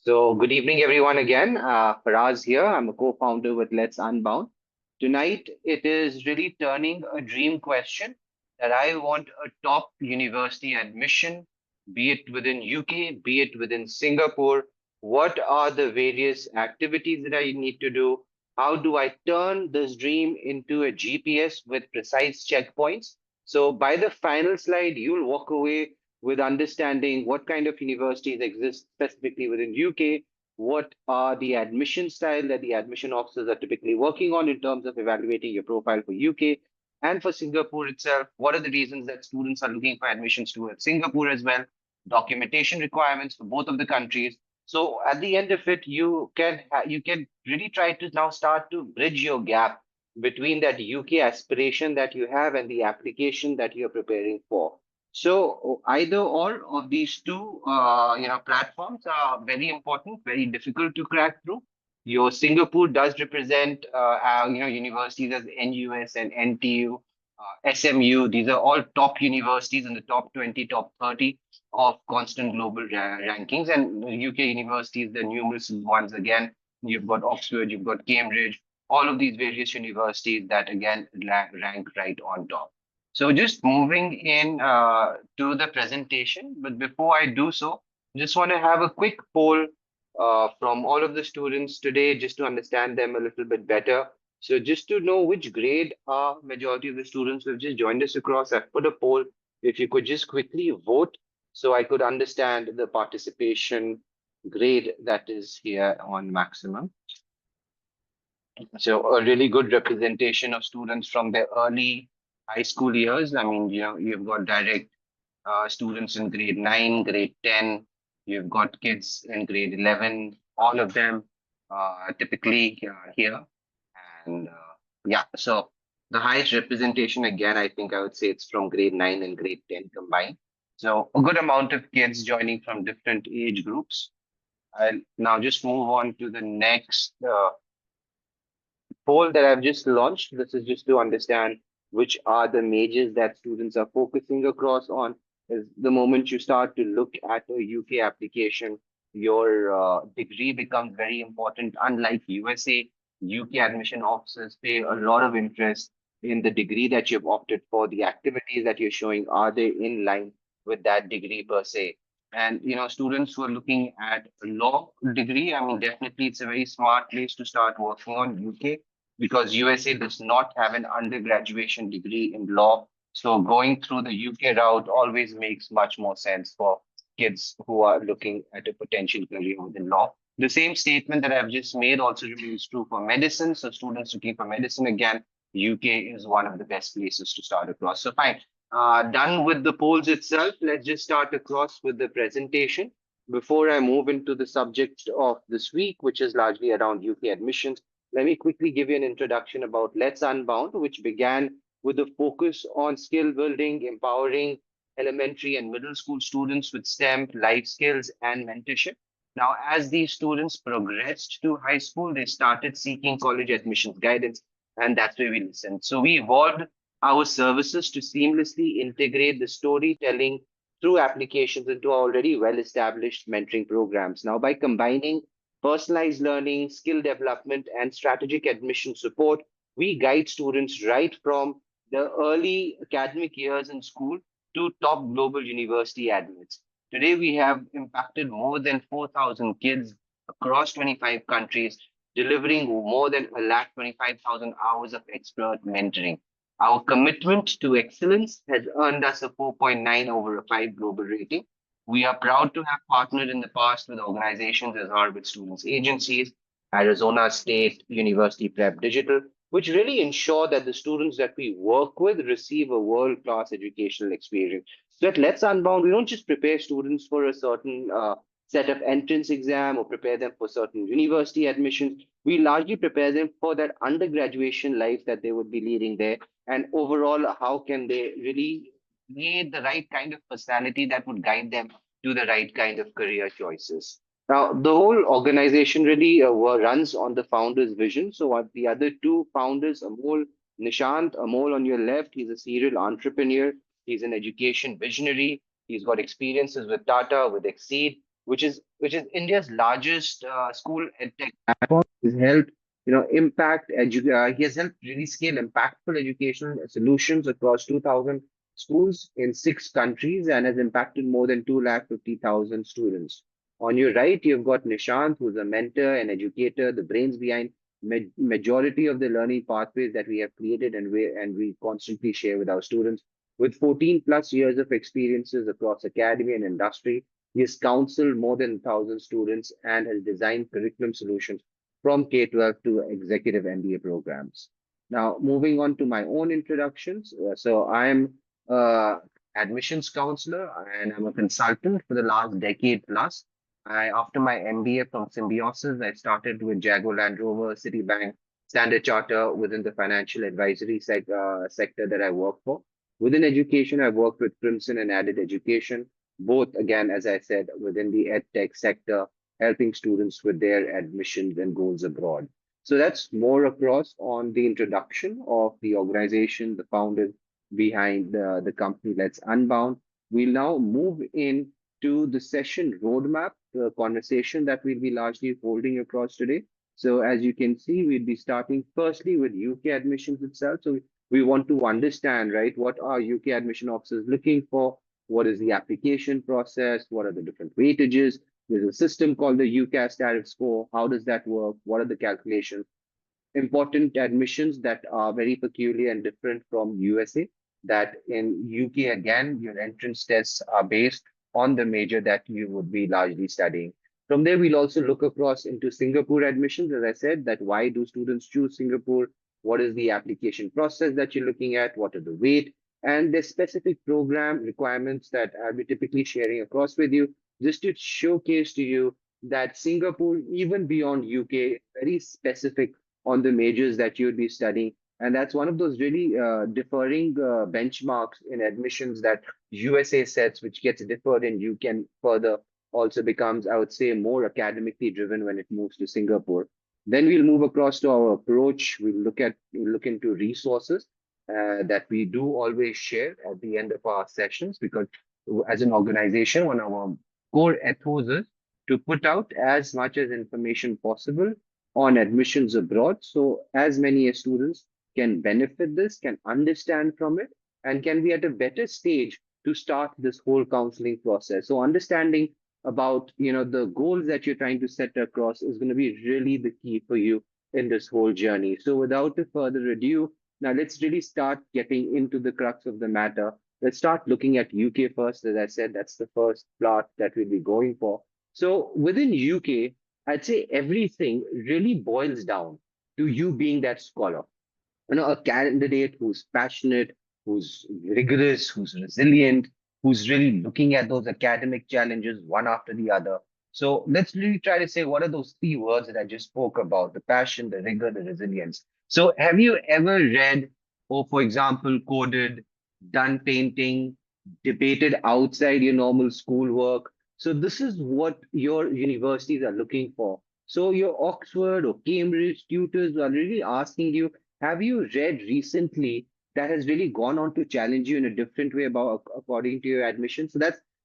So, good evening, everyone, again. Faraz here. I'm a co founder with Let's Unbound. Tonight, it is really turning a dream question that I want a top university admission, be it within UK, be it within Singapore. What are the various activities that I need to do? How do I turn this dream into a GPS with precise checkpoints? So, by the final slide, you'll walk away with understanding what kind of universities exist specifically within UK, what are the admission style that the admission officers are typically working on in terms of evaluating your profile for UK, and for Singapore itself, what are the reasons that students are looking for admissions towards Singapore as well, documentation requirements for both of the countries. So at the end of it, you can really try to now start to bridge your gap between that UK aspiration that you have and the application that you're preparing for. So either or of these two, platforms are very important, very difficult to crack through. Your Singapore does represent, universities as NUS and NTU, SMU. These are all top universities in the top 20, top 30 of constant global rankings. And UK universities, the numerous ones again. You've got Oxford, you've got Cambridge, all of these various universities that again rank right on top. So just moving in to the presentation, but before I do so, just want to have a quick poll from all of the students today, just to understand them a little bit better. So just to know which grade are majority of the students who have just joined us across, I've put a poll. If you could just quickly vote, so I could understand the participation grade that is here on maximum. So a really good representation of students from their early high school years. I mean, you've got direct students in grade 9, grade 10. You've got kids in grade 11, all of them typically here. And yeah, so the highest representation, again, I think I would say it's from grade 9 and grade 10 combined. So a good amount of kids joining from different age groups. I'll now just move on to the next poll that I've just launched. This is just to understand which are the majors that students are focusing across on. Is the moment you start to look at a UK application, your degree becomes very important. Unlike USA, UK admission officers pay a lot of interest in the degree that you've opted for. The activities that you're showing, are they in line with that degree per se? And students who are looking at a law degree, I mean, definitely it's a very smart place to start working on UK, because USA does not have an undergraduation degree in law. So going through the UK route always makes much more sense for kids who are looking at a potential career within law. The same statement that I've just made also remains true for medicine. So students looking for medicine, again, UK is one of the best places to start across. So fine. Done with the polls itself. Let's just start across with the presentation. Before I move into the subject of this week, which is largely around UK admissions, let me quickly give you an introduction about Let's Unbound, which began with a focus on skill building, empowering elementary and middle school students with STEM, life skills, and mentorship. Now, as these students progressed to high school, they started seeking college admissions guidance, and that's where we listened. So we evolved our services to seamlessly integrate the storytelling through applications into our already well established mentoring programs. Now, by combining personalized learning, skill development, and strategic admission support, we guide students right from the early academic years in school to top global university admits. Today, we have impacted more than 4,000 kids across 25 countries, delivering more than 125,000 hours of expert mentoring. Our commitment to excellence has earned us a 4.9 over a 5 global rating. We are proud to have partnered in the past with organizations as Harvard Students Agencies, Arizona State University Prep Digital, which really ensure that the students that we work with receive a world-class educational experience. So at Let's Unbound, we don't just prepare students for a certain set of entrance exam or prepare them for certain university admissions. We largely prepare them for that undergraduation life that they would be leading there, and overall, how can they really create the right kind of personality that would guide them to the right kind of career choices. Now, the whole organization really runs on the founder's vision. So, the other two founders, Amol, Nishant, Amol on your left, he's a serial entrepreneur. He's an education visionary. He's got experiences with Tata, with Exceed. which is India's largest school edtech platform. Has helped he has helped really scale impactful educational solutions across 2,000 schools in 6 countries and has impacted more than 250,000 students. On your right, you've got Nishant, who's a mentor and educator, the brains behind majority of the learning pathways that we have created and we constantly share with our students. With 14 plus years of experiences across academy and industry, he has counseled more than 1,000 students and has designed curriculum solutions from K-12 to executive MBA programs. Now, moving on to my own introductions. So I am admissions counselor and I'm a consultant for the last decade plus. After my MBA from Symbiosis, I started with Jaguar Land Rover, Citibank, Standard Charter within the financial advisory sector that I work for. Within education, I've worked with Crimson and Added Education, both again, as I said, within the ed tech sector, helping students with their admissions and goals abroad. So that's more across on the introduction of the organization, the founders behind the company Let's Unbound. We'll now move in to the session roadmap, the conversation that we'll be largely holding across today. So as you can see, we'll be starting firstly with UK admissions itself. So we want to understand, right, what are UK admission officers looking for? What is the application process? What are the different weightages? There's a system called the UCAS tariff score. How does that work? What are the calculations? Important admissions that are very peculiar and different from USA. That in UK, again, your entrance tests are based on the major that you would be largely studying. From there, we'll also look across into Singapore admissions. As I said, that why do students choose Singapore? What is the application process that you're looking at? What are the weight? And the specific program requirements that I'll be typically sharing across with you, just to showcase to you that Singapore, even beyond UK, very specific on the majors that you'd be studying. And that's one of those really differing benchmarks in admissions that USA sets, which gets differed and you can further also becomes, I would say, more academically driven when it moves to Singapore. Then we'll move across to our approach. We'll look into resources that we do always share at the end of our sessions because as an organization, one of our core ethos is to put out as much as information possible on admissions abroad. So as many as students can benefit this, can understand from it, and can be at a better stage to start this whole counseling process. So understanding about the goals that you're trying to set across is going to be really the key for you in this whole journey. So without a further ado, now let's really start getting into the crux of the matter. Let's start looking at UK first. As I said, that's the first plot that we'll be going for. So within UK, I'd say everything really boils down to you being that scholar. A candidate who's passionate, who's rigorous, who's resilient, who's really looking at those academic challenges one after the other. So let's really try to say what are those 3 words that I just spoke about: the passion, the rigor, the resilience. So have you ever read, or for example, coded, done painting, debated outside your normal schoolwork? So this is what your universities are looking for. So your Oxford or Cambridge tutors are really asking you, have you read recently that has really gone on to challenge you in a different way about according to your admission? So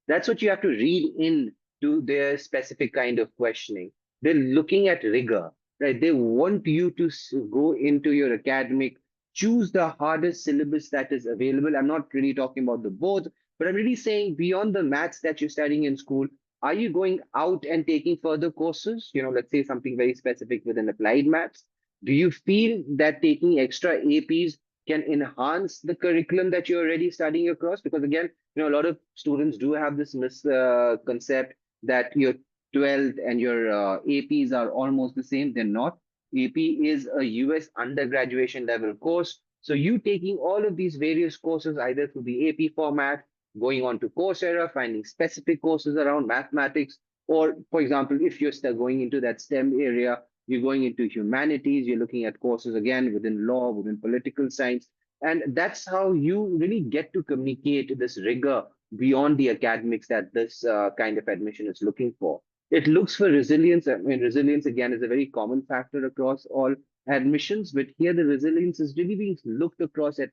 that's what you have to read in to their specific kind of questioning. They're looking at rigor, right? They want you to go into your academic, choose the hardest syllabus that is available. I'm not really talking about the boards, but I'm really saying beyond the maths that you're studying in school, are you going out and taking further courses? Let's say something very specific within applied maths. Do you feel that taking extra APs can enhance the curriculum that you're already studying across? Because again, a lot of students do have this misconcept that your 12th and your APs are almost the same. They're not. AP is a US undergraduation level course. So you taking all of these various courses either through the AP format, going on to Coursera, finding specific courses around mathematics, or for example, if you're still going into that STEM area, you're going into humanities, you're looking at courses again within law, within political science. And that's how you really get to communicate this rigor beyond the academics that this kind of admission is looking for. It looks for resilience. I mean, resilience again is a very common factor across all admissions, but here the resilience is really being looked across at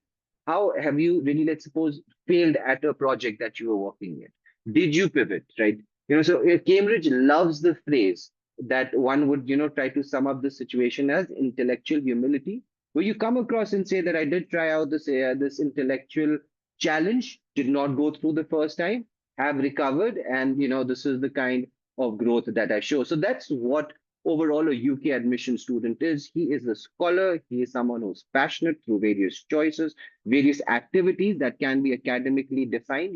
how have you really, let's suppose, failed at a project that you were working in? Did you pivot, right? So Cambridge loves the phrase that one would, try to sum up the situation as intellectual humility, where you come across and say that I did try out this intellectual challenge, did not go through the first time, have recovered, and this is the kind of growth that I show. So that's what overall a UK admission student is. He is a scholar. He is someone who's passionate through various choices, various activities that can be academically defined.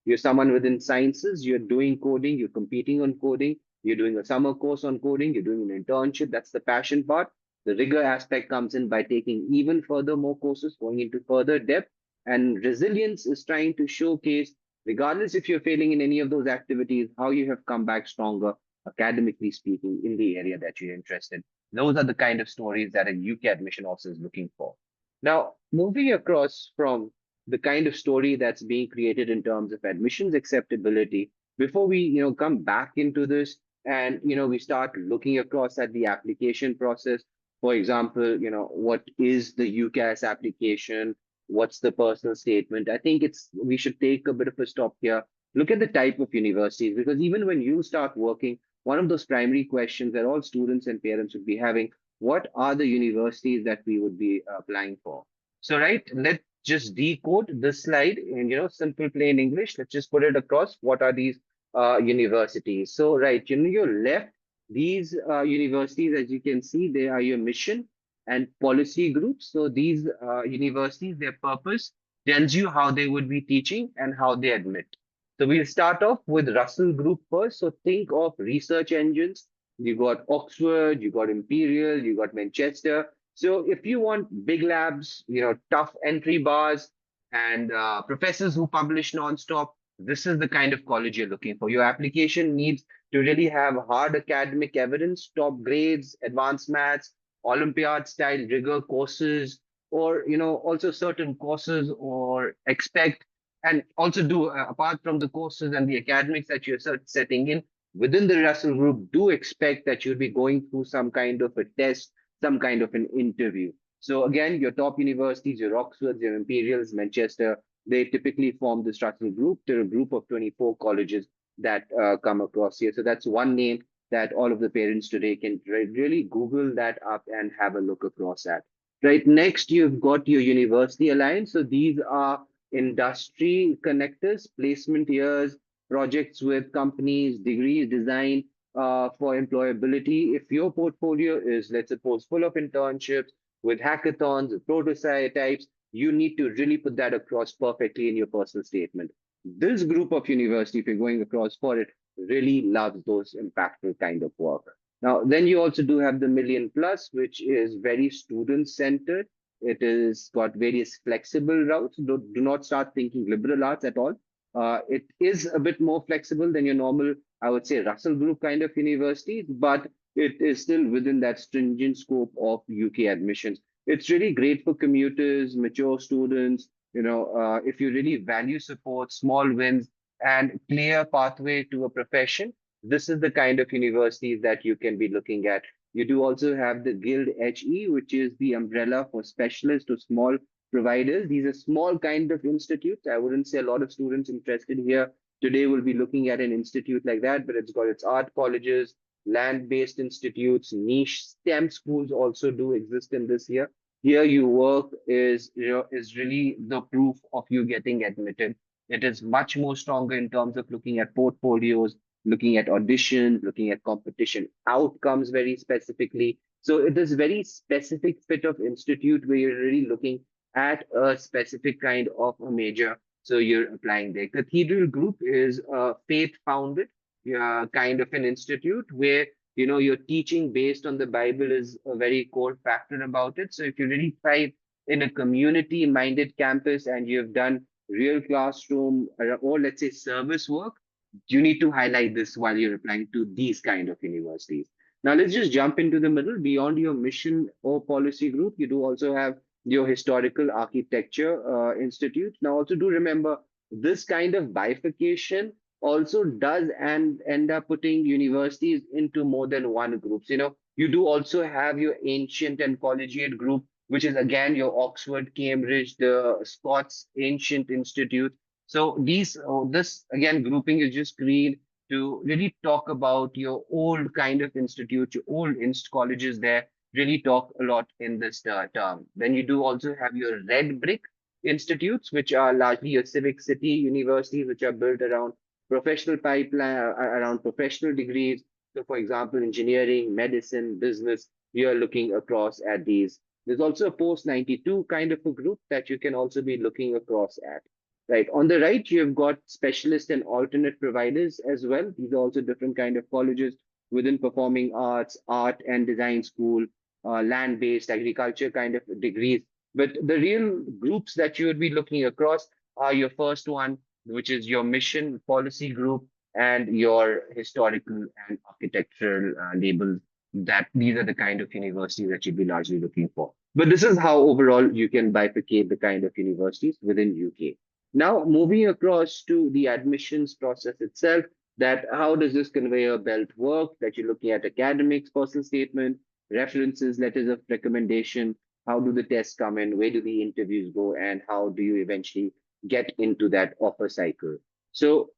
You're someone within sciences, you're doing coding, you're competing on coding, you're doing a summer course on coding, you're doing an internship. That's the passion part. The rigor aspect comes in by taking even further more courses, going into further depth. And resilience is trying to showcase, regardless if you're failing in any of those activities, how you have come back stronger, academically speaking, in the area that you're interested in. Those are the kind of stories that a UK admission officer is looking for. Now, moving across from the kind of story that's being created in terms of admissions acceptability, before we come back into this and we start looking across at the application process. For example, what is the UCAS application? What's the personal statement? I think it's we should take a bit of a stop here, look at the type of universities, because even when you start working, one of those primary questions that all students and parents would be having: what are the universities that we would be applying for? So, right, let's just decode this slide in simple plain English. Let's just put it across. What are these universities? So, right, your left, these universities, as you can see, they are your mission and policy groups. So these universities, their purpose tells you how they would be teaching and how they admit. So we'll start off with Russell Group first. So think of research engines. You got Oxford, you got Imperial, you got Manchester. So if you want big labs, tough entry bars, and professors who publish nonstop, this is the kind of college you're looking for. Your application needs to really have hard academic evidence, top grades, advanced maths, Olympiad style rigor courses, or also certain courses, or expect and also do apart from the courses and the academics that you're setting in within the Russell Group, do expect that you'll be going through some kind of a test, some kind of an interview. So again, your top universities, your Oxfords, your Imperials, Manchester, they typically form this Russell Group. They're a group of 24 colleges that come across here. So that's one name that all of the parents today can really Google that up and have a look across at. Right next, you've got your University Alliance. So these are industry connectors, placement years, projects with companies, degrees, design for employability. If your portfolio is, let's suppose, full of internships with hackathons, with prototypes, you need to really put that across perfectly in your personal statement. This group of university, if you're going across for it, really loves those impactful kind of work. Now, then you also do have the Million Plus, which is very student centered. It is got various flexible routes. Do not start thinking liberal arts at all. It is a bit more flexible than your normal, I would say, Russell Group kind of universities, but it is still within that stringent scope of UK admissions. It's really great for commuters, mature students, if you really value support, small wins, and clear pathway to a profession. This is the kind of universities that you can be looking at. You do also have the Guild HE, which is the umbrella for specialist or small providers. These are small kind of institutes. I wouldn't say a lot of students interested here today will be looking at an institute like that, but it's got its art colleges, land-based institutes, niche STEM schools also do exist in this here. Here you work is really the proof of you getting admitted. It is much more stronger in terms of looking at portfolios, looking at auditions, looking at competition outcomes very specifically. So it is very specific fit of institute where you're really looking at a specific kind of a major. So you're applying there. Cathedral Group is a faith-founded kind of an institute where your teaching based on the Bible is a very core factor about it. So if you really thrive in a community-minded campus and you've done real classroom or let's say service work, you need to highlight this while you're applying to these kind of universities. Now let's just jump into the middle. Beyond your mission or policy group, you do also have your historical architecture institute. Now also do remember this kind of bifurcation also does and end up putting universities into more than one groups. You do also have your ancient and collegiate group, which is again your Oxford, Cambridge, the Scots Ancient Institute. So this again grouping is just created to really talk about your old kind of institute, your old colleges there, really talk a lot in this term. Then you do also have your red brick institutes, which are largely your civic city universities, which are built around professional pipeline, around professional degrees. So, for example, engineering, medicine, business, you are looking across at these. There's also a post 92 kind of a group that you can also be looking across at. Right. On the right, you've got specialist and alternate providers as well. These are also different kind of colleges within performing arts, art and design school, land-based agriculture kind of degrees. But the real groups that you would be looking across are your first one, which is your mission policy group and your historical and architectural labels. That these are the kind of universities that you'd be largely looking for. But this is how overall you can bifurcate the kind of universities within UK. Now, moving across to the admissions process itself, that how does this conveyor belt work? That you're looking at academics, personal statement, references, letters of recommendation. How do the tests come in? Where do the interviews go? And how do you eventually get into that offer cycle? So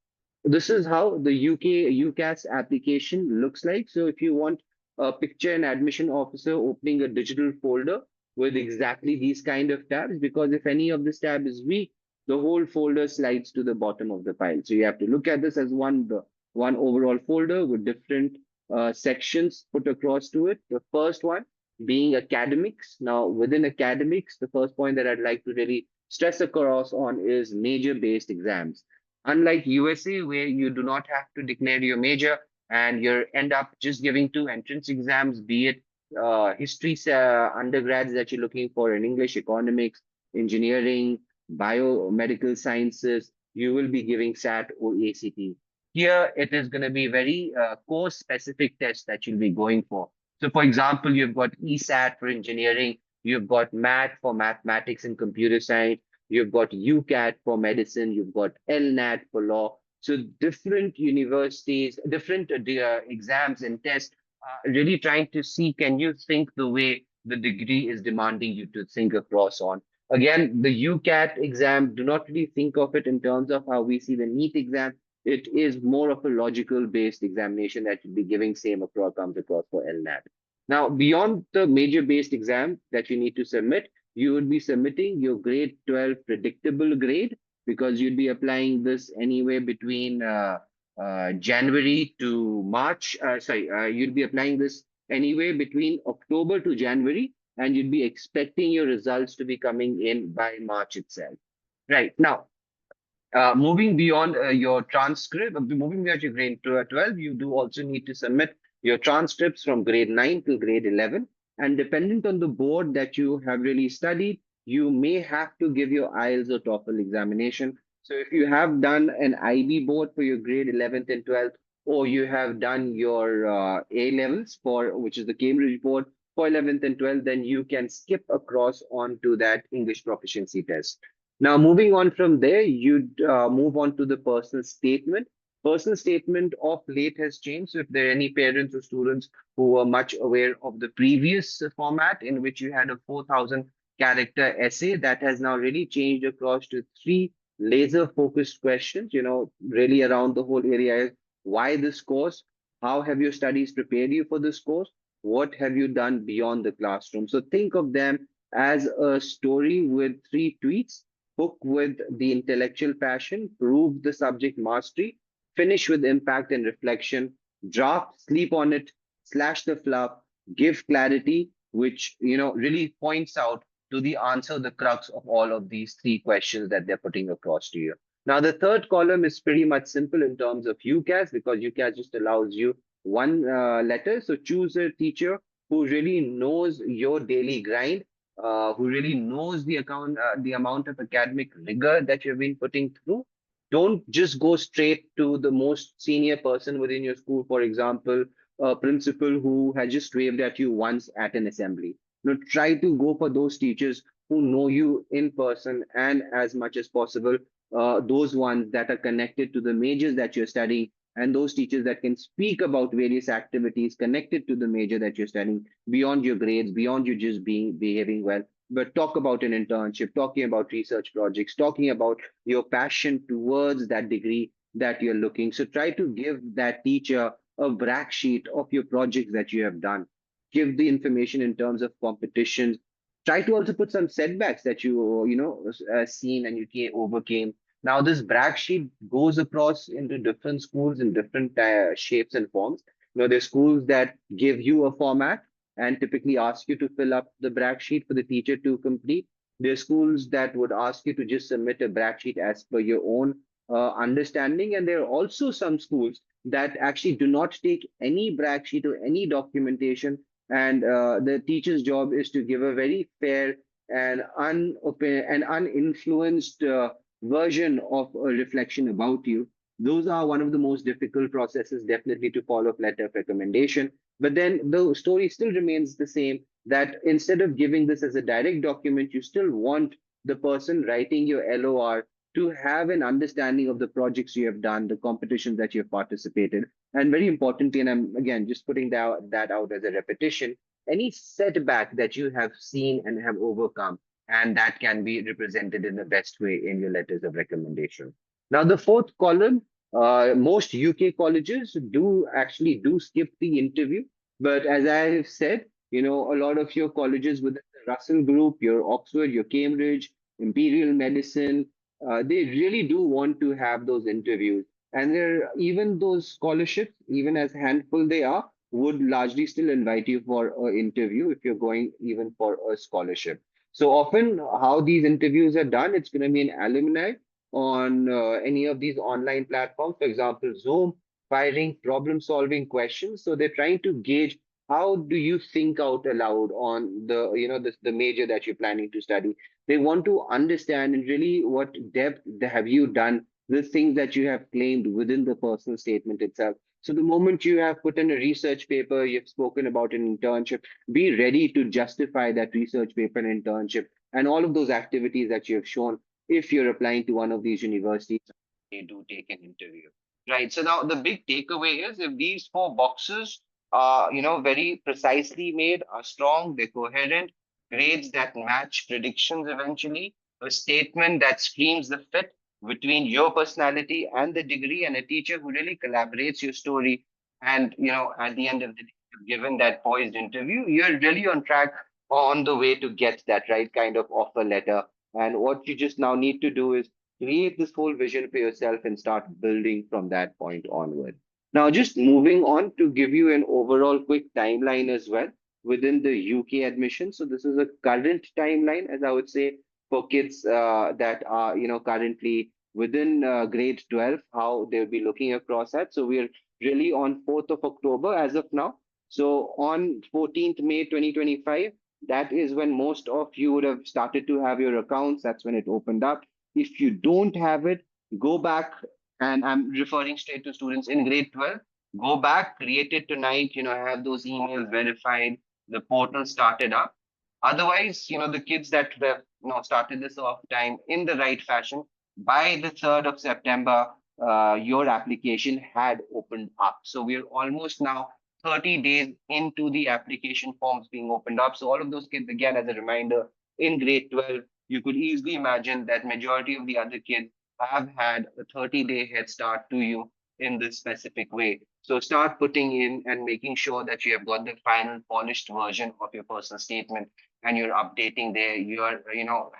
this is how the UK UCAS application looks like. So if you want a picture an admission officer opening a digital folder with exactly these kind of tabs, because if any of this tab is weak, the whole folder slides to the bottom of the file. So you have to look at this as one overall folder with different sections put across to it. The first one being academics. Now, within academics, the first point that I'd like to really stress across on is major based exams. Unlike USA, where you do not have to declare your major and you end up just giving two entrance exams, be it history undergrads that you're looking for in English, economics, engineering, biomedical sciences, you will be giving SAT or ACT. Here, it is going to be very course specific tests that you'll be going for. So, for example, you've got ESAT for engineering, you've got MAT for mathematics and computer science, you've got UCAT for medicine, you've got LNAT for law. So, different universities, different exams and tests, really trying to see can you think the way the degree is demanding you to think across on. Again, the UCAT exam, do not really think of it in terms of how we see the NEET exam. It is more of a logical based examination that you'll be giving same across comes across for LNAT. Now, beyond the major based exam that you need to submit, you would be submitting your grade 12 predictable grade because you'd be applying this anywhere between January to March. You'd be applying this anywhere between October to January, and you'd be expecting your results to be coming in by March itself. Right now, moving beyond your transcript, moving beyond your grade 12, you do also need to submit your transcripts from grade 9 to grade 11. And dependent on the board that you have really studied, you may have to give your IELTS or TOEFL examination. So if you have done an IB board for your grade 11th and 12th, or you have done your A levels for which is the Cambridge board for 11th and 12th, then you can skip across onto that English proficiency test. Now, moving on from there, you'd move on to the personal statement. Personal statement of late has changed. So, if there are any parents or students who are much aware of the previous format in which you had a 4,000 character essay, that has now really changed across to three laser focused questions, really around the whole area is why this course? How have your studies prepared you for this course? What have you done beyond the classroom? So, think of them as a story with three tweets: hook with the intellectual passion, prove the subject mastery, finish with impact and reflection, draft, sleep on it, slash the fluff, give clarity, which really points out to the answer, the crux of all of these three questions that they're putting across to you. Now, the third column is pretty much simple in terms of UCAS because UCAS just allows you one letter. So choose a teacher who really knows your daily grind, who really knows the amount of academic rigor that you've been putting through. Don't just go straight to the most senior person within your school, for example, a principal who has just waved at you once at an assembly. Try to go for those teachers who know you in person and as much as possible, those ones that are connected to the majors that you're studying and those teachers that can speak about various activities connected to the major that you're studying beyond your grades, beyond you just behaving well. But talk about an internship, talking about research projects, talking about your passion towards that degree that you're looking. So try to give that teacher a brag sheet of your projects that you have done. Give the information in terms of competitions. Try to also put some setbacks that seen and overcame. Now this brag sheet goes across into different schools in different shapes and forms. There's schools that give you a format and typically ask you to fill up the brag sheet for the teacher to complete. There are schools that would ask you to just submit a brag sheet as per your own understanding. And there are also some schools that actually do not take any brag sheet or any documentation. And the teacher's job is to give a very fair and uninfluenced version of a reflection about you. Those are one of the most difficult processes, definitely, to follow up letter of recommendation. But then the story still remains the same, that instead of giving this as a direct document, you still want the person writing your LOR to have an understanding of the projects you have done, the competitions that you have participated. And very importantly, and I'm again just putting that out as a repetition, any setback that you have seen and have overcome, and that can be represented in the best way in your letters of recommendation. Now, the fourth column, most UK colleges do skip the interview, but as I have said, a lot of your colleges within the Russell Group, your Oxford, your Cambridge, Imperial Medicine, they really do want to have those interviews. And there, even those scholarships, even as handful they are, would largely still invite you for an interview if you're going even for a scholarship. So often, how these interviews are done, it's going to be an alumni on any of these online platforms, for example, Zoom, firing problem solving questions. So they're trying to gauge how do you think out aloud on the major that you're planning to study. They want to understand and really what depth have you done, the things that you have claimed within the personal statement itself. So the moment you have put in a research paper, you've spoken about an internship, be ready to justify that research paper and internship and all of those activities that you have shown if you're applying to one of these universities. They do take an interview. Right. So now the big takeaway is, if these four boxes are, very precisely made, are strong, they're coherent, grades that match predictions eventually, a statement that screams the fit between your personality and the degree, and a teacher who really collaborates your story. And, at the end of the day, given that poised interview, you're really on track, on the way to get that right kind of offer letter. And what you just now need to do is create this whole vision for yourself and start building from that point onward. Now, just moving on to give you an overall quick timeline as well within the UK admission. So this is a current timeline, as I would say, for kids that are, currently within grade 12, how they'll be looking across that. So we're really on 4th of October as of now. So on 14th May 2025, that is when most of you would have started to have your accounts. That's when it opened up. If you don't have it, go back, and I'm referring straight to students in grade 12. Go back, create it tonight, have those emails verified, the portal started up. Otherwise, the kids that have started this off time in the right fashion, by the 3rd of September, your application had opened up. So we're almost now 30 days into the application forms being opened up. So all of those kids, again, as a reminder, in grade 12, you could easily imagine that majority of the other kids have had a 30-day head start to you in this specific way. So start putting in and making sure that you have got the final polished version of your personal statement, and you're updating there.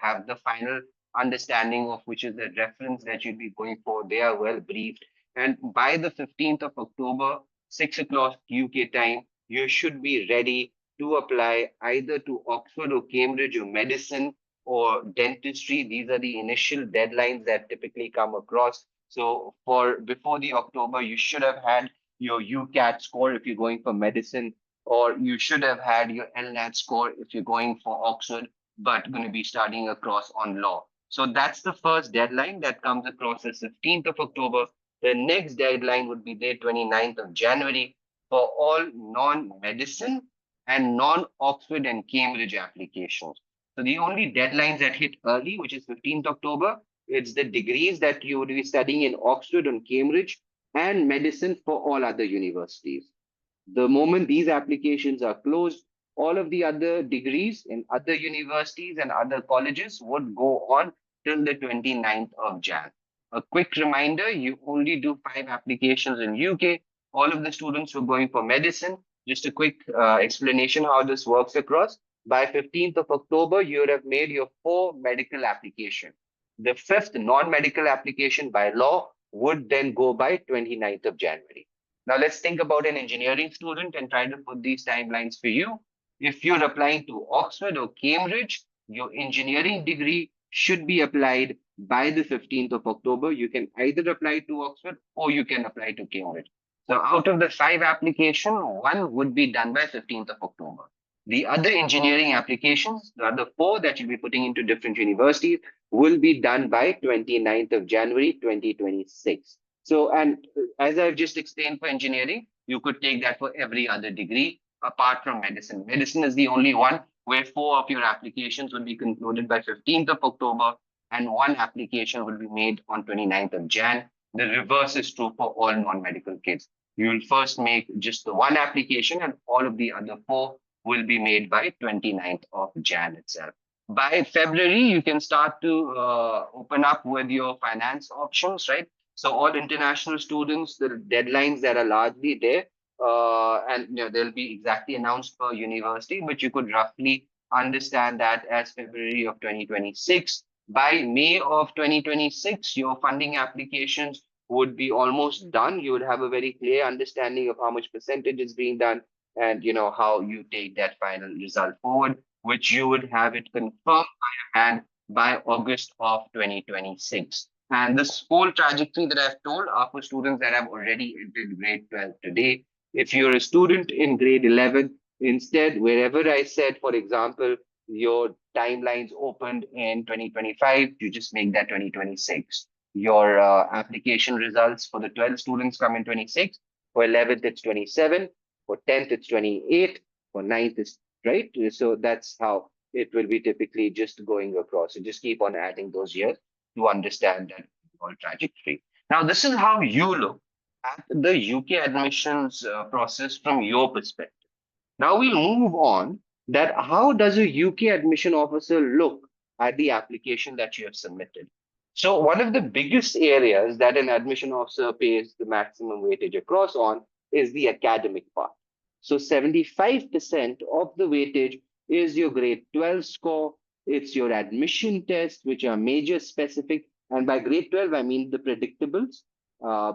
Have the final understanding of which is the reference that you'd be going for. They are well briefed. And by the 15th of October, 6 o'clock UK time, you should be ready to apply either to Oxford or Cambridge or medicine or dentistry. These are the initial deadlines that typically come across. So for before the October, you should have had your UCAT score if you're going for medicine, or you should have had your LNAT score if you're going for Oxford, but going to be studying across on law. So that's the first deadline that comes across the 15th of October. The next deadline would be the 29th of January for all non-medicine and non-Oxford and Cambridge applications. So the only deadlines that hit early, which is 15th October, it's the degrees that you would be studying in Oxford and Cambridge, and medicine for all other universities. The moment these applications are closed, all of the other degrees in other universities and other colleges would go on till the 29th of Jan. A quick reminder, you only do 5 applications in UK. All of the students who are going for medicine, just a quick explanation how this works across. By 15th of October, you would have made your 4 medical application. The fifth non-medical application by law would then go by 29th of January. Now let's think about an engineering student and try to put these timelines for you. If you're applying to Oxford or Cambridge, your engineering degree should be applied by the 15th of October. You can either apply to Oxford or you can apply to Cambridge. So out of the 5 application, one would be done by 15th of October. The other engineering applications, the other 4 that you'll be putting into different universities, will be done by 29th of January 2026. So, and as I've just explained for engineering, you could take that for every other degree apart from medicine. Medicine is the only one where 4 of your applications will be concluded by 15th of October and 1 application will be made on 29th of Jan. The reverse is true for all non-medical kids. You will first make just the 1 application and all of the other 4 will be made by 29th of Jan itself. By February, you can start to open up with your finance options, right? So all international students, the deadlines that are largely there, and they'll be exactly announced per university, but you could roughly understand that as February of 2026. By May of 2026, your funding applications would be almost done. You would have a very clear understanding of how much percentage is being done and how you take that final result forward, which you would have it confirmed by your hand by August of 2026. And this whole trajectory that I've told are for students that have already entered grade 12 today. If you're a student in grade 11, instead, wherever I said, for example, your timelines opened in 2025, you just make that 2026. Your application results for the 12 students come in 26. For 11th, it's 27. For 10th, it's 28. For 9th, it's right. So that's how it will be typically just going across. So just keep on adding those years to understand that whole trajectory. Now, this is how you look at the UK admissions process from your perspective. Now we'll move on that how does a UK admission officer look at the application that you have submitted? So one of the biggest areas that an admission officer pays the maximum weightage across on is the academic part. So 75% of the weightage is your grade 12 score. It's your admission test, which are major specific. And by grade 12, I mean the predictables.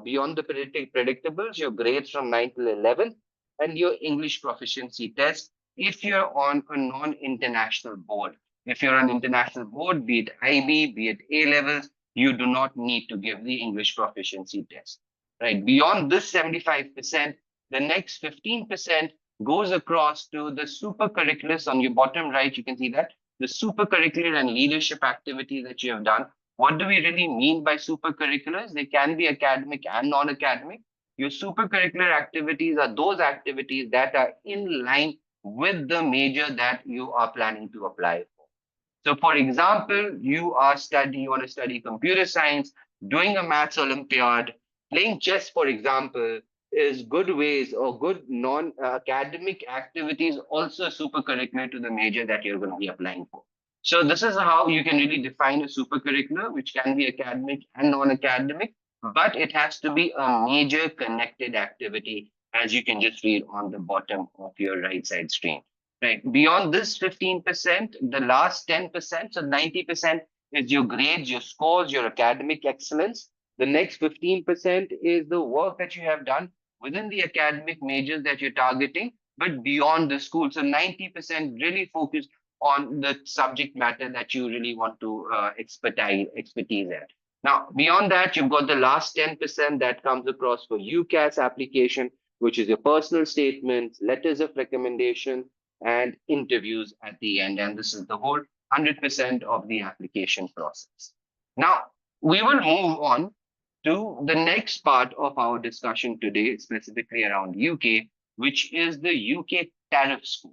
Beyond the predictables, your grades from 9th to 11th and your English proficiency test if you're on a non-international board. If you're on international board, be it IB, be it A levels, you do not need to give the English proficiency test. Right. Beyond this 75%, the next 15% goes across to the super curriculars on your bottom right. You can see that the super curricular and leadership activities that you have done. What do we really mean by super curriculars? They can be academic and non-academic. Your super curricular activities are those activities that are in line with the major that you are planning to apply for. So, for example, you want to study computer science, doing a maths Olympiad, playing chess, for example, is good ways or good non-academic activities also super curricular to the major that you're going to be applying for. So this is how you can really define a super curricular, which can be academic and non-academic, but it has to be a major connected activity, as you can just read on the bottom of your right side screen. Right. Beyond this 15%, the last 10%, so 90% is your grades, your scores, your academic excellence. The next 15% is the work that you have done within the academic majors that you're targeting, but beyond the school. So 90% really focused on the subject matter that you really want to expertise at. Now, beyond that, you've got the last 10% that comes across for UCAS application, which is your personal statements, letters of recommendation, and interviews at the end. And this is the whole 100% of the application process. Now, we will move on to the next part of our discussion today, specifically around UK, which is the UK tariff score.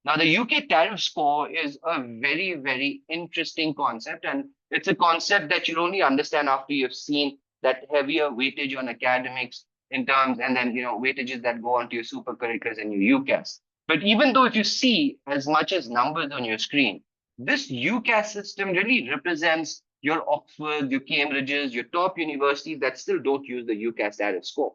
Now, the UK tariff score is a very, very interesting concept, and it's a concept that you'll only understand after you've seen that heavier weightage on academics in terms, and then weightages that go onto your super curriculars and your UCAS. But even though if you see as much as numbers on your screen, this UCAS system really represents your Oxford, your Cambridges, your top universities that still don't use the UCAS tariff score.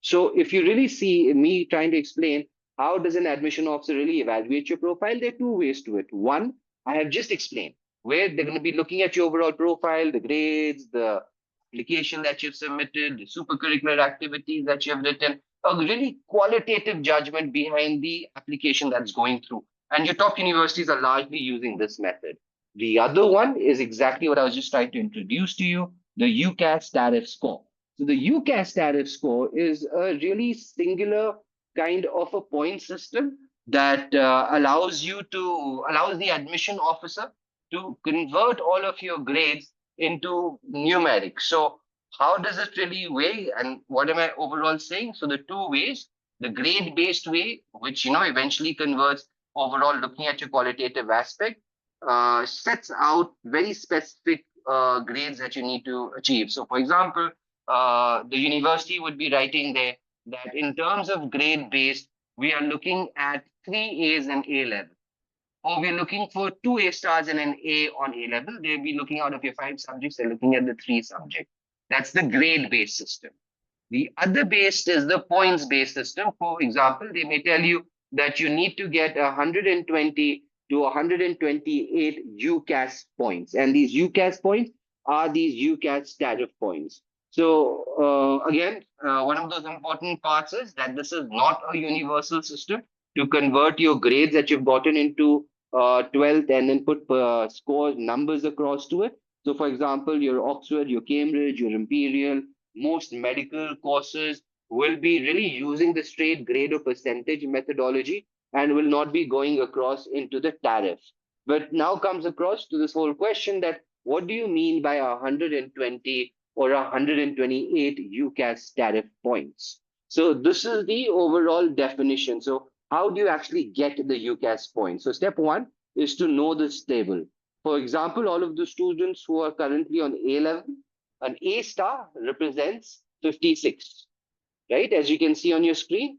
So if you really see me trying to explain how does an admission officer really evaluate your profile, there are two ways to it. One, I have just explained, where they're going to be looking at your overall profile, the grades, the application that you've submitted, the supercurricular activities that you have written, a really qualitative judgment behind the application that's going through. And your top universities are largely using this method. The other one is exactly what I was just trying to introduce to you, the UCAS tariff score. So the UCAS tariff score is a really singular kind of a point system that allows the admission officer to convert all of your grades into numeric. So how does it really weigh, and what am I overall saying? So the two ways, the grade based way, which eventually converts overall looking at your qualitative aspect, sets out very specific grades that you need to achieve. So for example, the university would be writing there that in terms of grade based, we are looking at three A's and A level, or we're looking for two A stars and an A on A level. They'll be looking out of your five subjects, they're looking at the three subjects. That's the grade based system. The other based is the points based system. For example, they may tell you that you need to get 120 to 128 UCAS points. And these UCAS points are these UCAS tariff points. So, again, one of those important parts is that this is not a universal system to convert your grades that you've gotten into 12th and then put scores, numbers across to it. So, for example, your Oxford, your Cambridge, your Imperial, most medical courses will be really using the straight grade or percentage methodology and will not be going across into the tariff. But now comes across to this whole question that what do you mean by 120 or 128 UCAS tariff points? So this is the overall definition. So how do you actually get the UCAS points? So step one is to know this table. For example, all of the students who are currently on A level, an A star represents 56, right? As you can see on your screen,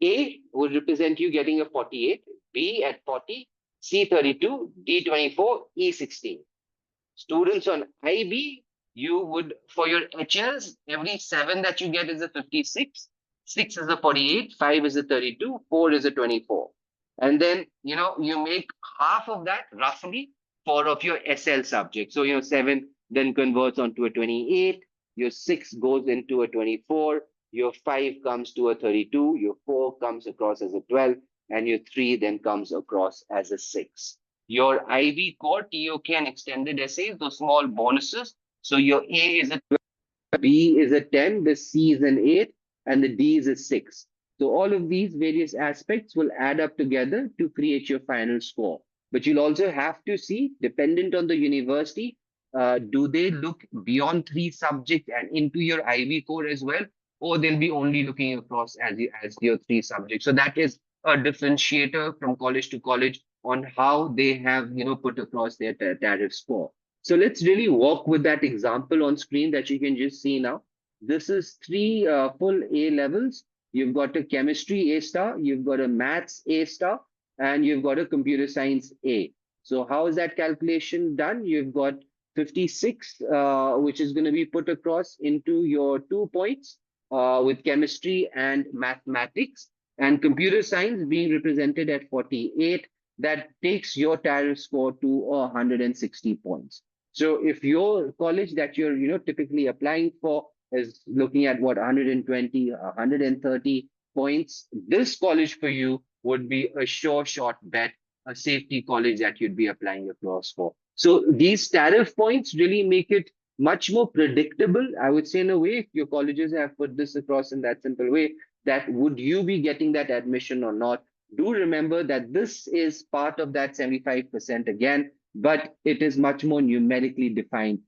A would represent you getting a 48, B at 40, C 32, D 24, E 16. Students on IB, you would, for your HLs, every 7 that you get is a 56, 6 is a 48, 5 is a 32, 4 is a 24. And then, you make half of that roughly for of your SL subject. So, 7 then converts onto a 28, your 6 goes into a 24, your 5 comes to a 32, your 4 comes across as a 12, and your 3 then comes across as a 6. Your IB core, TOK, and extended essays, those small bonuses. So your A is a 12, B is a 10, the C is an 8, and the D is a 6. So all of these various aspects will add up together to create your final score. But you'll also have to see, dependent on the university, do they look beyond three subjects and into your IB core as well, or they'll be only looking across as your three subjects. So that is a differentiator from college to college on how they have put across their tariff score. So let's really walk with that example on screen that you can just see now. This is three full A levels. You've got a chemistry A star, you've got a maths A star, and you've got a computer science A. So how is that calculation done? You've got 56, which is going to be put across into your 2 points with chemistry and mathematics, and computer science being represented at 48. That takes your tariff score to 160 points. So if your college that you're typically applying for is looking at what 120, 130 points, this college for you would be a sure shot bet, a safety college that you'd be applying across for. So these tariff points really make it much more predictable, I would say, in a way, if your colleges have put this across in that simple way, that would you be getting that admission or not. Do remember that this is part of that 75% again, but it is much more numerically defined,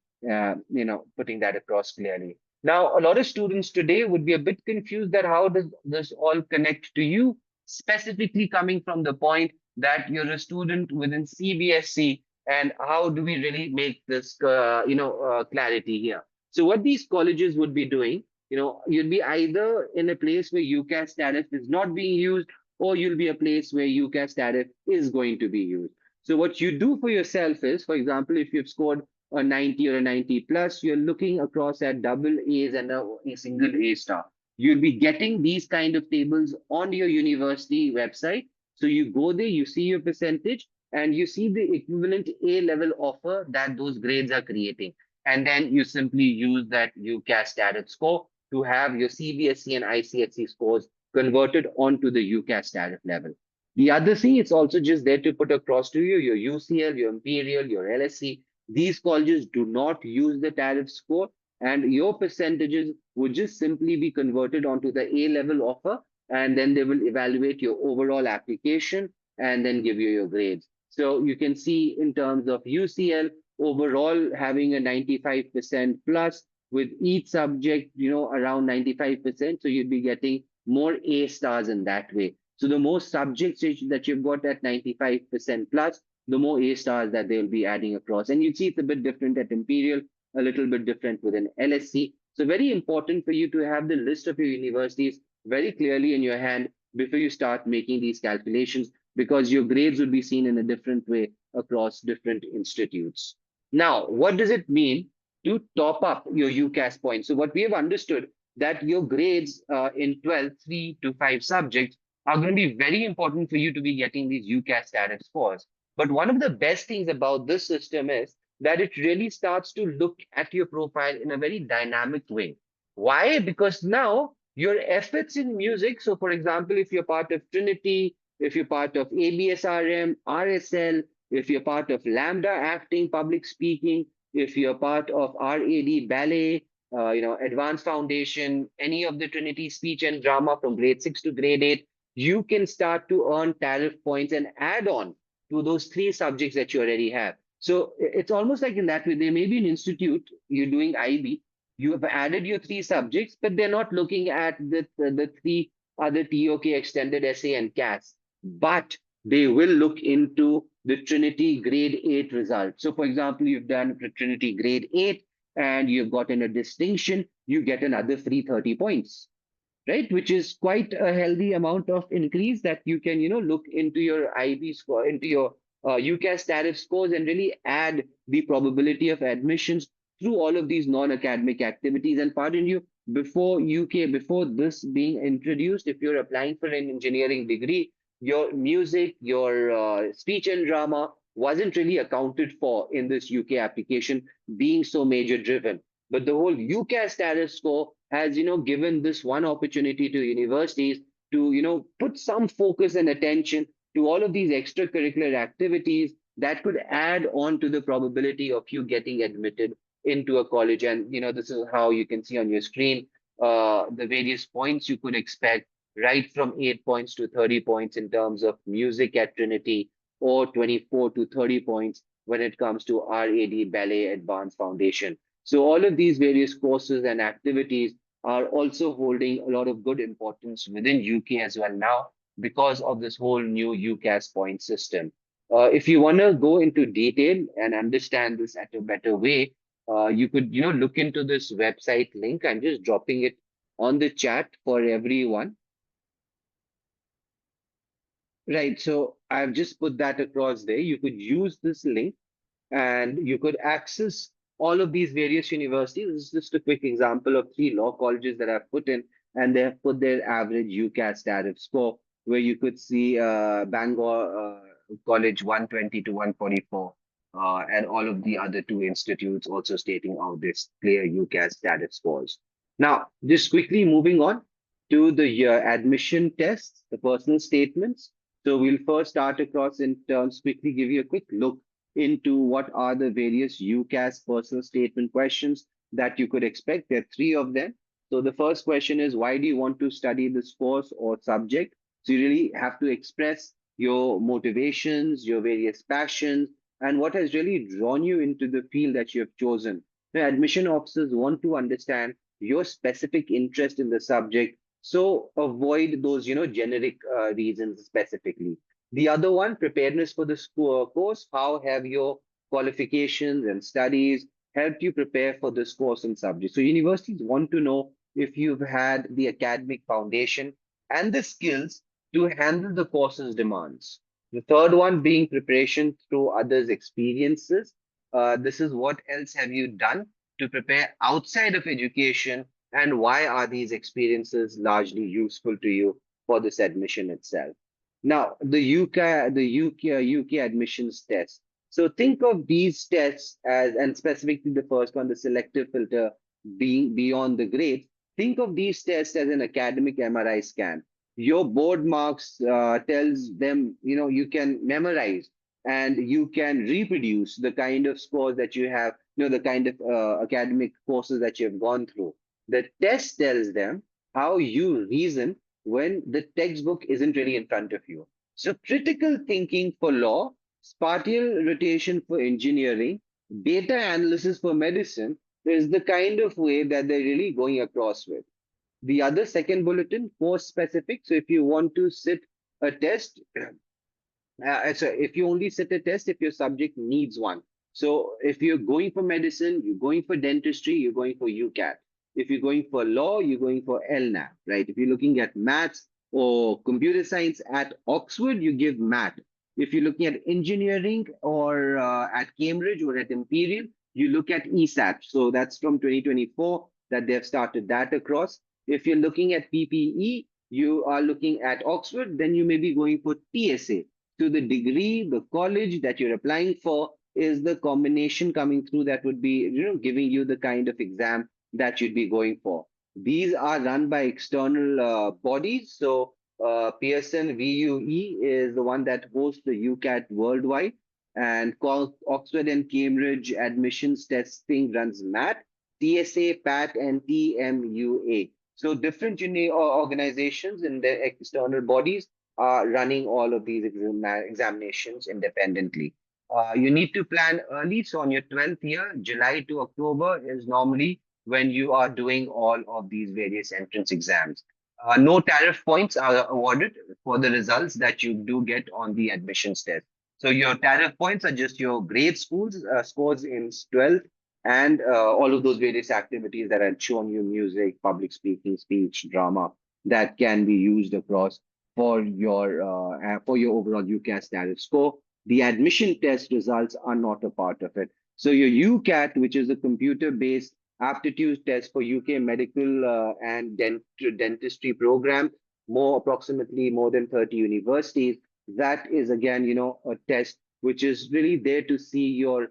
putting that across clearly. Now, a lot of students today would be a bit confused that how does this all connect to you, specifically coming from the point that you're a student within CBSE, and how do we really make this, clarity here? So what these colleges would be doing, you'd be either in a place where UCAS tariff is not being used, or you'll be a place where UCAS tariff is going to be used. So what you do for yourself is, for example, if you've scored a 90 or a 90 plus, you're looking across at double A's and a single A star. You'll be getting these kind of tables on your university website. So you go there, you see your percentage, and you see the equivalent A level offer that those grades are creating. And then you simply use that UCAS status score to have your CBSE and ICSE scores converted onto the UCAS tariff level. The other thing, it's also just there to put across to you your UCL, your Imperial, your LSE. These colleges do not use the tariff score, and your percentages would just simply be converted onto the A level offer, and then they will evaluate your overall application and then give you your grades. So you can see in terms of UCL, overall having a 95% plus with each subject, around 95%. So you'd be getting more A stars in that way. So the more subjects that you've got at 95% plus, the more A stars that they'll be adding across. And you see it's a bit different at Imperial, a little bit different with an LSC. So very important for you to have the list of your universities very clearly in your hand before you start making these calculations, because your grades would be seen in a different way across different institutes. Now, what does it mean to top up your UCAS points? So what we have understood that your grades in 12, 3 to 5 subjects are going to be very important for you to be getting these UCAS tariff scores. But one of the best things about this system is that it really starts to look at your profile in a very dynamic way. Why? Because now your efforts in music, so for example, if you're part of Trinity, if you're part of ABSRM, RSL, if you're part of Lambda acting, public speaking, if you're part of RAD ballet, Advanced Foundation, any of the Trinity speech and drama from grade 6 to grade 8, you can start to earn tariff points and add on to those three subjects that you already have. So it's almost like in that way, there may be an institute, you're doing IB, you have added your three subjects, but they're not looking at the three other TOK extended essay and CAS, but they will look into the Trinity grade 8 result. So for example, you've done Trinity grade 8 and you've gotten a distinction, you get another free 30 points, right? Which is quite a healthy amount of increase that you can, look into your IB score, into your UCAS tariff scores, and really add the probability of admissions through all of these non-academic activities. And pardon you, before UK, before this being introduced, if you're applying for an engineering degree, your music, your speech and drama wasn't really accounted for in this UK application, being so major driven. But the whole UCAS tariff score has, given this one opportunity to universities to, put some focus and attention to all of these extracurricular activities that could add on to the probability of you getting admitted into a college. And, this is how you can see on your screen the various points you could expect, right from 8 points to 30 points in terms of music at Trinity, or 24 to 30 points when it comes to RAD Ballet Advanced Foundation. So all of these various courses and activities are also holding a lot of good importance within UK as well now, because of this whole new UCAS point system. If you want to go into detail and understand this at a better way, you could, look into this website link. I'm just dropping it on the chat for everyone. Right. So I've just put that across there. You could use this link and you could access all of these various universities. This is just a quick example of three law colleges that I've put in, and they have put their average UCAS tariff score, where you could see Bangor College 120 to 144, and all of the other two institutes also stating out this clear UCAS tariff scores. Now, just quickly moving on to the admission tests, the personal statements. So we'll first start across in terms, quickly give you a quick look into what are the various UCAS personal statement questions that you could expect. There are three of them. So the first question is, why do you want to study this course or subject? So you really have to express your motivations, your various passions, and what has really drawn you into the field that you have chosen. The admission officers want to understand your specific interest in the subject. So avoid those, generic reasons specifically. The other one, preparedness for the course. How have your qualifications and studies helped you prepare for this course and subject? So universities want to know if you've had the academic foundation and the skills to handle the course's demands. The third one being preparation through others' experiences. This is what else have you done to prepare outside of education, and why are these experiences largely useful to you for this admission itself? Now, the UK admissions test. So think of these tests as, and specifically the first one, the selective filter being beyond the grades. Think of these tests as an academic MRI scan. Your board marks tells them, you can memorize and you can reproduce the kind of scores that you have, the kind of academic courses that you have gone through. The test tells them how you reason when the textbook isn't really in front of you. So critical thinking for law, spatial rotation for engineering, data analysis for medicine is the kind of way that they're really going across with. The other second bulletin, more specific. So if you want to sit a test, so if you only sit a test if your subject needs one. So if you're going for medicine, you're going for dentistry, you're going for UCAT. If you're going for law, you're going for LNAP, right? If you're looking at maths or computer science at Oxford, you give math. If you're looking at engineering or at Cambridge or at Imperial, you look at ESAT. So that's from 2024 that they've started that across. If you're looking at PPE, you are looking at Oxford, then you may be going for TSA. To the degree, the college that you're applying for is the combination coming through that would be, giving you the kind of exam that you'd be going for. These are run by external bodies. So Pearson VUE is the one that hosts the UCAT worldwide, and Oxford and Cambridge admissions testing runs MAT, TSA, PAT, and TMUA. So different organizations in the external bodies are running all of these examinations independently. You need to plan early. So on your 12th year, July to October is normally when you are doing all of these various entrance exams. No tariff points are awarded for the results that you do get on the admissions test. So your tariff points are just your grade schools scores in 12th, and all of those various activities that I've shown you: music, public speaking, speech, drama, that can be used across for your overall UCAS tariff score. The admission test results are not a part of it. So your UCAT, which is a computer-based aptitude test for UK medical and dentistry program, approximately more than 30 universities. That is again, a test which is really there to see your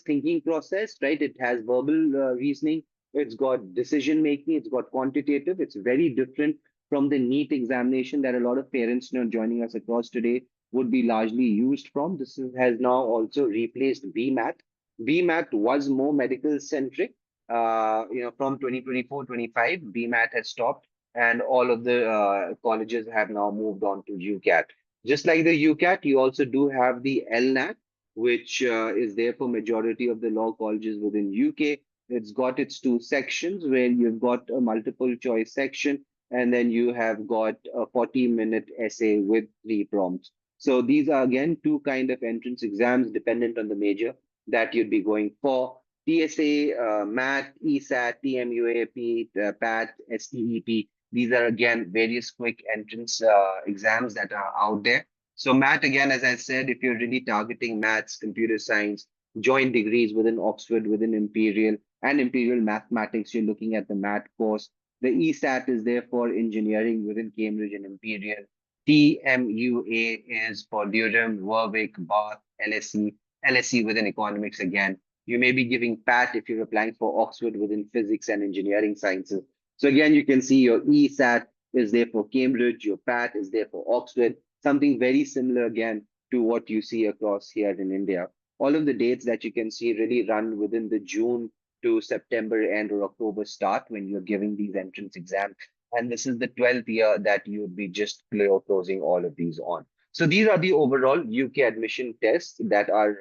thinking process, right? It has verbal reasoning, it's got decision making, it's got quantitative. It's very different from the NEET examination that a lot of parents, joining us across today would be largely used from. Has now also replaced BMAT. BMAT was more medical centric. From 2024-25, BMAT has stopped, and all of the colleges have now moved on to UCAT. Just like the UCAT, you also do have the LNAT, which is there for majority of the law colleges within UK. It's got its two sections where you've got a multiple choice section, and then you have got a 40-minute essay with three prompts. So these are again two kind of entrance exams dependent on the major that you'd be going for. TSA, MAT, ESAT, TMUAP, PAT, STEP. These are again various quick entrance exams that are out there. So MAT, again, as I said, if you're really targeting maths, computer science, joint degrees within Oxford, within Imperial, and Imperial Mathematics, you're looking at the MAT course. The ESAT is there for engineering within Cambridge and Imperial. TMUA is for Durham, Warwick, Bath, LSE, LSE within economics again. You may be giving PAT if you're applying for Oxford within physics and engineering sciences. So again, you can see your ESAT is there for Cambridge, your PAT is there for Oxford, something very similar again to what you see across here in India. All of the dates that you can see really run within the June to September end or October start when you're giving these entrance exams. And this is the 12th year that you would be just closing all of these on. So these are the overall UK admission tests that are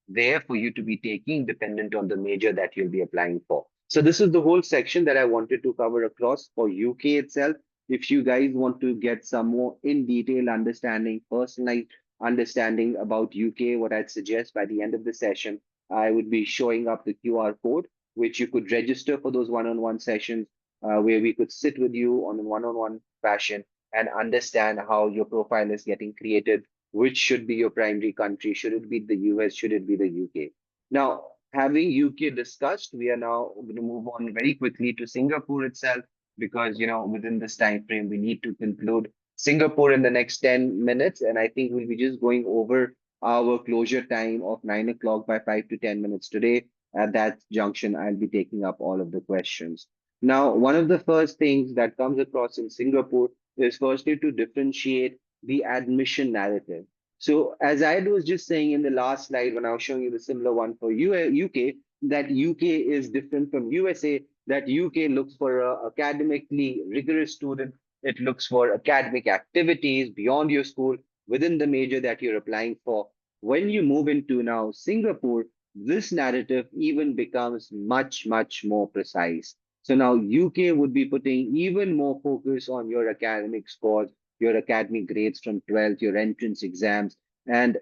there for you to be taking dependent on the major that you'll be applying for. So this is the whole section that I wanted to cover across for UK itself. If you guys want to get some more in detail understanding, personalized understanding about UK, what I'd suggest by the end of the session, I would be showing up the QR code, which you could register for those one-on-one sessions, where we could sit with you on a one-on-one fashion and understand how your profile is getting created, which should be your primary country. Should it be the US? Should it be the UK? Now, having UK discussed, we are now going to move on very quickly to Singapore itself because, within this time frame, we need to conclude Singapore in the next 10 minutes. And I think we'll be just going over our closure time of 9 o'clock by 5 to 10 minutes today. At that junction, I'll be taking up all of the questions. Now, one of the first things that comes across in Singapore is firstly to differentiate the admission narrative. So as I was just saying in the last slide when I was showing you the similar one for UK, that UK is different from USA, that UK looks for a academically rigorous student. It looks for academic activities beyond your school within the major that you're applying for. When you move into now Singapore, this narrative even becomes much, much more precise. So now UK would be putting even more focus on your academic scores, your academic grades from 12th, your entrance exams, and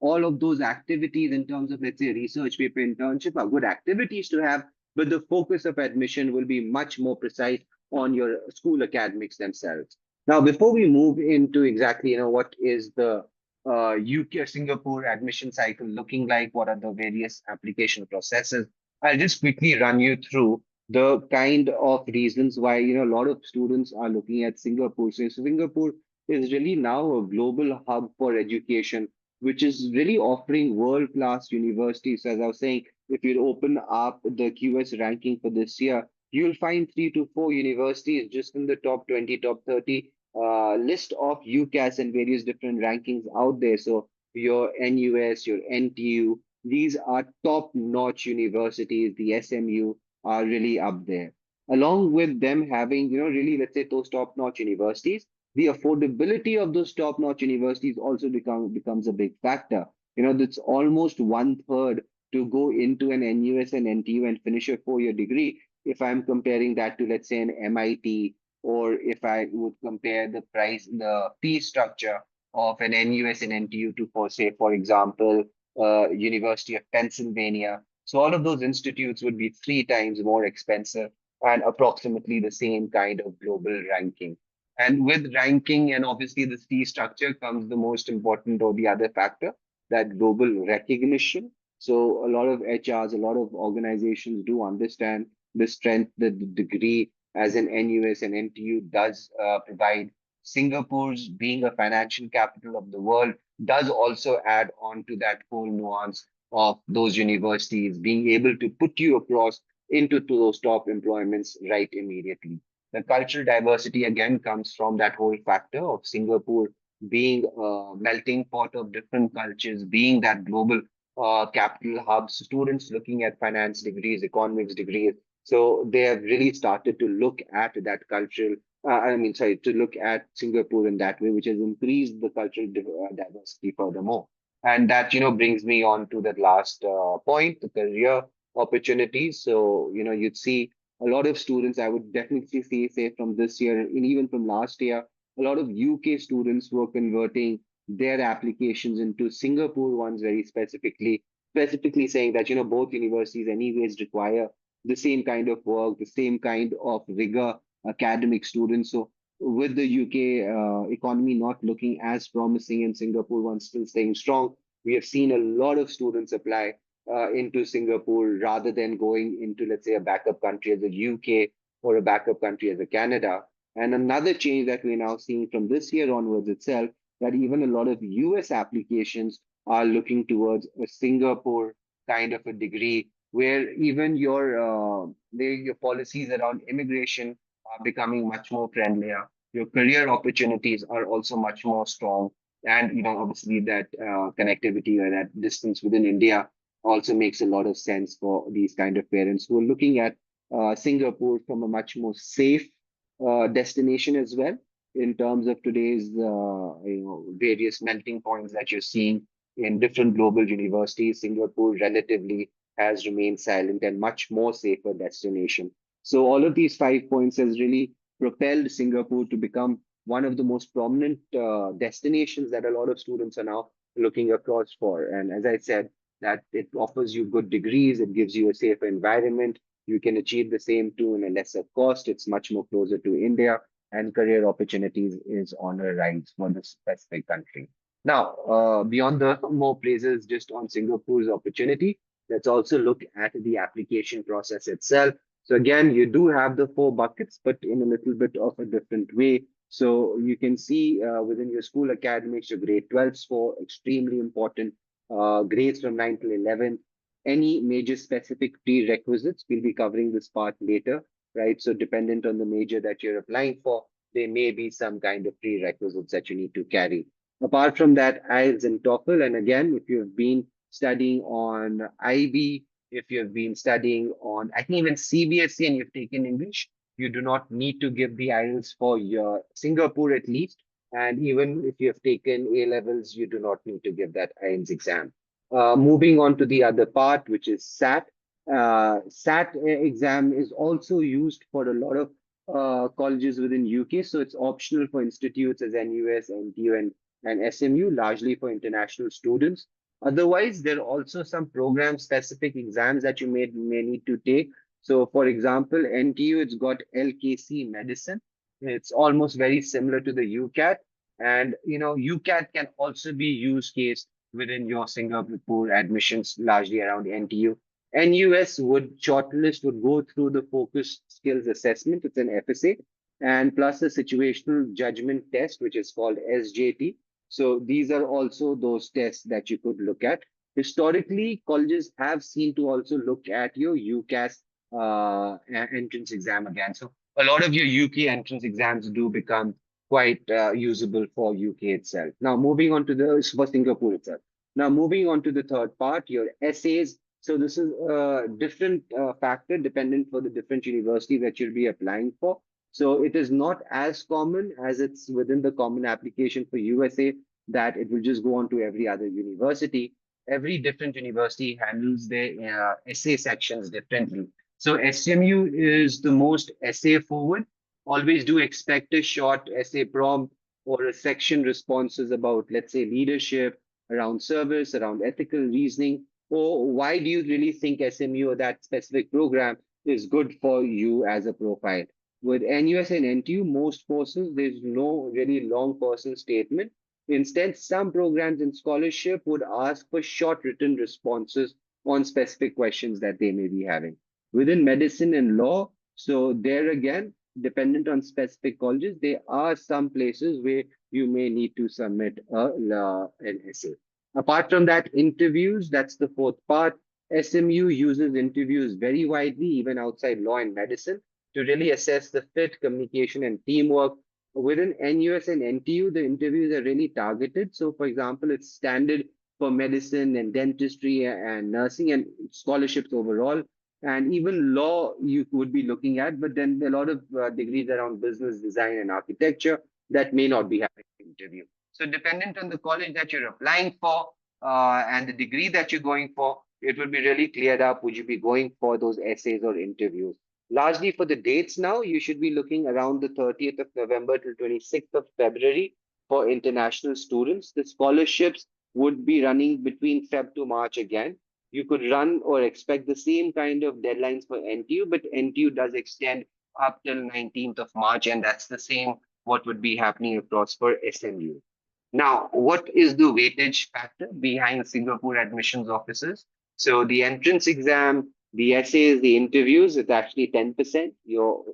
all of those activities in terms of, let's say, research paper internship are good activities to have, but the focus of admission will be much more precise on your school academics themselves. Now, before we move into exactly, what is the UK or Singapore admission cycle looking like, what are the various application processes, I'll just quickly run you through the kind of reasons why a lot of students are looking at Singapore. So Singapore is really now a global hub for education, which is really offering world-class universities. So as I was saying, if you open up the QS ranking for this year, you'll find 3 to 4 universities just in the top 20, top 30 list of UCAS and various different rankings out there. So your NUS, your NTU, these are top-notch universities. The SMU are really up there. Along with them having, really, let's say, those top-notch universities, the affordability of those top-notch universities also becomes a big factor. That's almost one third to go into an NUS and NTU and finish a 4-year degree. If I'm comparing that to, let's say, an MIT, or if I would compare the fee structure of an NUS and NTU to, for say, for example, University of Pennsylvania. So all of those institutes would be 3 times more expensive and approximately the same kind of global ranking. And with ranking and obviously the fee structure comes the most important or the other factor, that global recognition. So a lot of HRs, a lot of organizations do understand the strength that the degree as an NUS and NTU does provide. Singapore's being a financial capital of the world does also add on to that whole nuance of those universities being able to put you across into to those top employments right immediately. The cultural diversity again comes from that whole factor of Singapore being a melting pot of different cultures, being that global capital hub. Students looking at finance degrees, economics degrees. So they have really started to look at that cultural, sorry, to look at Singapore in that way, which has increased the cultural diversity furthermore. And that, brings me on to that last point, the career opportunities. So, you'd see a lot of students, I would definitely say from this year and even from last year, a lot of UK students were converting their applications into Singapore ones very specifically saying that, both universities anyways require the same kind of work, the same kind of rigor academic students. So with the UK economy not looking as promising and Singapore one still staying strong, we have seen a lot of students apply into Singapore rather than going into, let's say, a backup country as the UK or a backup country as a Canada. And another change that we're now seeing from this year onwards itself, that even a lot of US applications are looking towards a Singapore kind of a degree, where even your policies around immigration are becoming much more friendlier. Your career opportunities are also much more strong, and obviously that connectivity or that distance within India also makes a lot of sense for these kind of parents who are looking at Singapore from a much more safe destination as well in terms of today's various melting points that you're seeing in different global universities. Singapore relatively has remained silent and much more safer destination. So all of these 5 points has really propelled Singapore to become one of the most prominent destinations that a lot of students are now looking across for. And as I said, that it offers you good degrees, it gives you a safer environment. You can achieve the same too in a lesser cost. It's much more closer to India, and career opportunities is on a rise for this specific country. Now, beyond the more praises just on Singapore's opportunity, Let's also look at the application process itself. So again, you do have the four buckets, but in a little bit of a different way. So you can see within your school academics, your grade 12 score, extremely important. Grades from 9 till 11. Any major specific prerequisites, we'll be covering this part later, right? So dependent on the major that you're applying for, there may be some kind of prerequisites that you need to carry. Apart from that, IELTS and TOEFL, and again, if you've been studying on IB, if you've been studying on, I think even CBSE and you've taken English, you do not need to give the IELTS for your Singapore at least. And even if you have taken A levels, you do not need to give that IELTS exam. Moving on to the other part, which is SAT. SAT exam is also used for a lot of colleges within UK. So it's optional for institutes as NUS, NTU, and SMU, largely for international students. Otherwise, there are also some program specific exams that you may need to take. So, for example, NTU, it's got LKC medicine. It's almost very similar to the UCAT. And, UCAT can also be use case within your Singapore admissions, largely around NTU. NUS would go through the focus skills assessment. It's an FSA and plus a situational judgment test, which is called SJT. So these are also those tests that you could look at. Historically, colleges have seen to also look at your UCAS entrance exam again. So a lot of your UK entrance exams do become quite usable for UK itself. Now moving on to the for Singapore itself. Now moving on to the third part, your essays. So this is a different factor dependent for the different university that you'll be applying for. So it is not as common as it's within the common application for USA that it will just go on to every other university. Every different university handles their essay sections differently. So SMU is the most essay forward. Always do expect a short essay prompt or a section responses about, let's say, leadership, around service, around ethical reasoning, or why do you really think SMU or that specific program is good for you as a profile. With NUS and NTU, most courses, there's no really long personal statement. Instead, some programs in scholarship would ask for short written responses on specific questions that they may be having. Within medicine and law, so there again, dependent on specific colleges, there are some places where you may need to submit an essay. Apart from that, interviews, that's the fourth part. SMU uses interviews very widely, even outside law and medicine, to really assess the fit, communication, and teamwork. Within NUS and NTU, the interviews are really targeted. So, for example, it's standard for medicine and dentistry and nursing and scholarships overall. And even law you would be looking at, but then a lot of degrees around business design and architecture that may not be having an interview. So, dependent on the college that you're applying for and the degree that you're going for, it will be really cleared up. Would you be going for those essays or interviews? Largely for the dates now, you should be looking around the 30th of November till 26th of February for international students. The scholarships would be running between Feb to March again. You could run or expect the same kind of deadlines for NTU, but NTU does extend up till 19th of March, and that's the same what would be happening across for SMU. Now, what is the weightage factor behind Singapore admissions officers? So the entrance exam, the essays, the interviews, it's actually 10%. Your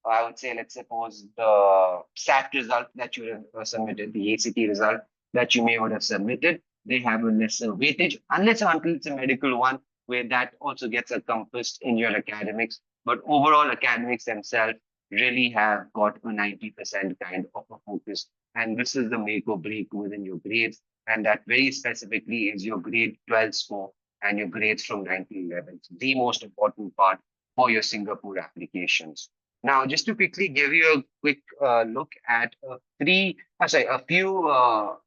I would say, let's suppose the SAT result that you have submitted, the ACT result that you may would have submitted, they have a lesser weightage, unless or until it's a medical one, where that also gets encompassed in your academics. But overall, academics themselves really have got a 90% kind of a focus, and this is the make or break within your grades. And that very specifically is your grade 12 score and your grades from 9 to 11. The most important part for your Singapore applications. Now, just to quickly give you a quick look at a few,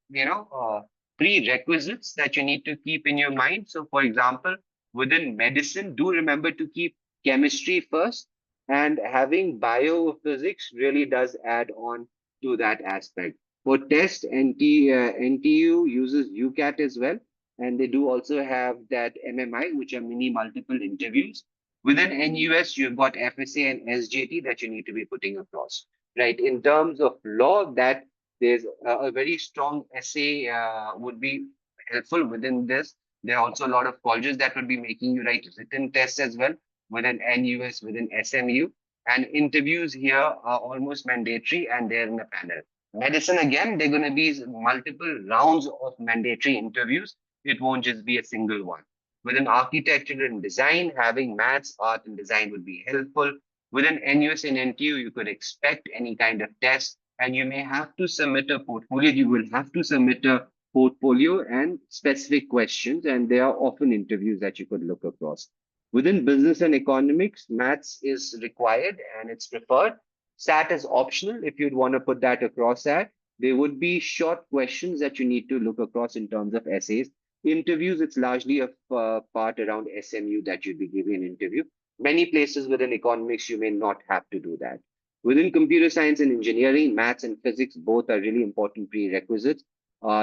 prerequisites that you need to keep in your mind. So, for example, within medicine, do remember to keep chemistry first, and having biophysics really does add on to that aspect. For test, NTU uses UCAT as well, and they do also have that MMI, which are mini multiple interviews. Within NUS, you've got FSA and SJT that you need to be putting across, right? In terms of law, that there's a very strong essay would be helpful within this. There are also a lot of colleges that would be making you write written tests as well within NUS, within SMU. And interviews here are almost mandatory and they're in a panel. Medicine, again, they're going to be multiple rounds of mandatory interviews. It won't just be a single one. Within architecture and design, having maths, art, and design would be helpful. Within NUS and NTU, you could expect any kind of test, and you may have to submit a portfolio. You will have to submit a portfolio and specific questions, and there are often interviews that you could look across. Within business and economics, maths is required and it's preferred. SAT is optional if you'd want to put that across that. There would be short questions that you need to look across in terms of essays. Interviews, it's largely a part around SMU that you'd be giving an interview. Many places within economics, you may not have to do that. Within computer science and engineering, maths and physics both are really important prerequisites.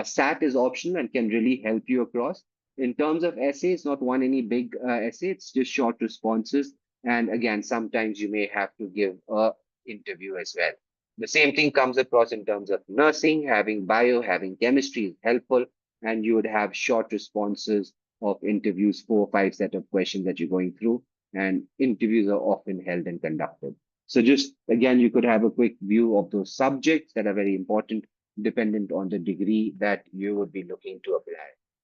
SAT is optional and can really help you across. In terms of essays, not one any big essay, it's just short responses. And again, sometimes you may have to give a interview as well. The same thing comes across in terms of nursing, having bio, having chemistry is helpful, and you would have short responses of interviews, 4 or 5 set of questions that you're going through, and interviews are often held and conducted. So just again, you could have a quick view of those subjects that are very important, dependent on the degree that you would be looking to apply.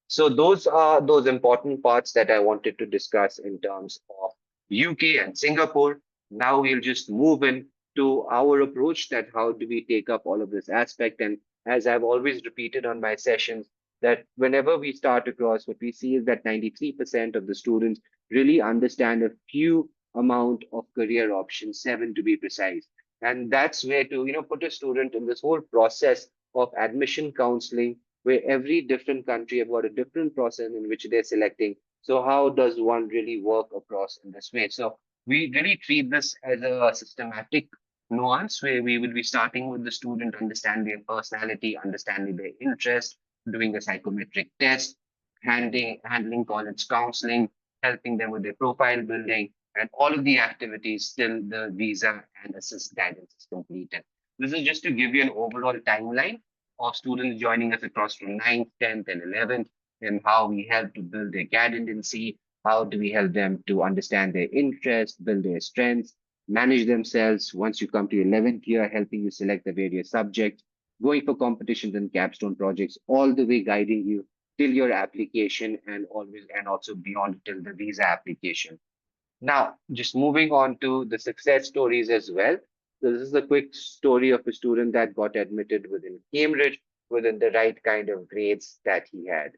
So those are those important parts that I wanted to discuss in terms of UK and Singapore. Now we'll just move in to our approach, that how do we take up all of this aspect. And as I've always repeated on my sessions, that whenever we start across, what we see is that 93% of the students really understand a few amount of career options, 7 to be precise. And that's where to, put a student in this whole process of admission counseling, where every different country have got a different process in which they're selecting. So how does one really work across in this way? So we really treat this as a systematic nuance where we will be starting with the student, understanding their personality, understanding their interest, doing a psychometric test, handling college counseling, helping them with their profile building, and all of the activities till the visa and assist guidance is completed. This is just to give you an overall timeline of students joining us across from 9th, 10th, and 11th, and how we help to build their candidacy, how do we help them to understand their interests, build their strengths, manage themselves once you come to your 11th year, helping you select the various subjects, going for competitions and capstone projects, all the way guiding you till your application and always and also beyond till the visa application. Now, just moving on to the success stories as well. So this is a quick story of a student that got admitted within Cambridge within the right kind of grades that he had.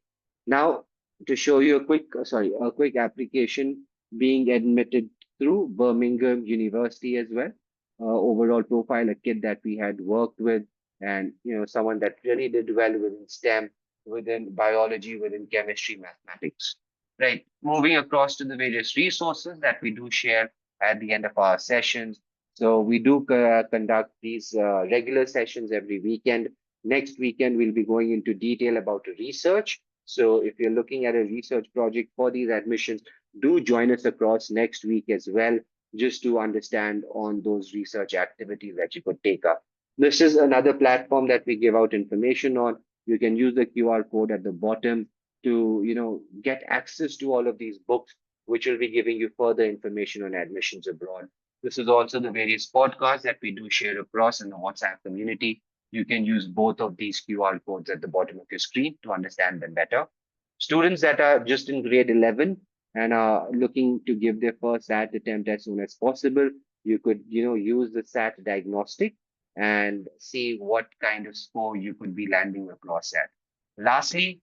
Now, to show you a quick application being admitted through Birmingham University as well. Overall profile, a kid that we had worked with, and someone that really did well within STEM, within biology, within chemistry, mathematics. Right. Moving across to the various resources that we do share at the end of our sessions. So we do conduct these regular sessions every weekend. Next weekend, we'll be going into detail about research. So if you're looking at a research project for these admissions, do join us across next week as well, just to understand on those research activities that you could take up. This is another platform that we give out information on. You can use the QR code at the bottom to get access to all of these books, which will be giving you further information on admissions abroad. This is also the various podcasts that we do share across in the WhatsApp community. You can use both of these QR codes at the bottom of your screen to understand them better. Students that are just in grade 11 and are looking to give their first SAT attempt as soon as possible, you could use the SAT diagnostic and see what kind of score you could be landing across at. Lastly,